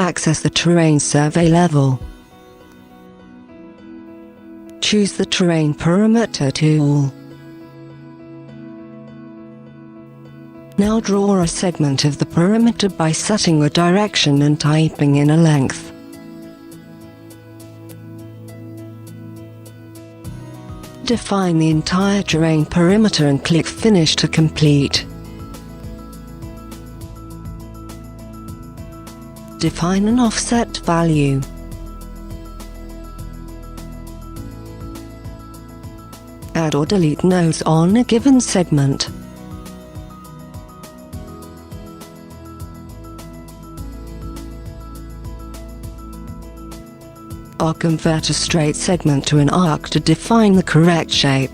access the terrain survey level. Choose the Terrain Perimeter tool. Now draw a segment of the perimeter by setting a direction and typing in a length. Define the entire terrain perimeter and click Finish to complete. Define an offset value. Add or delete nodes on a given segment. Or convert a straight segment to an arc to define the correct shape.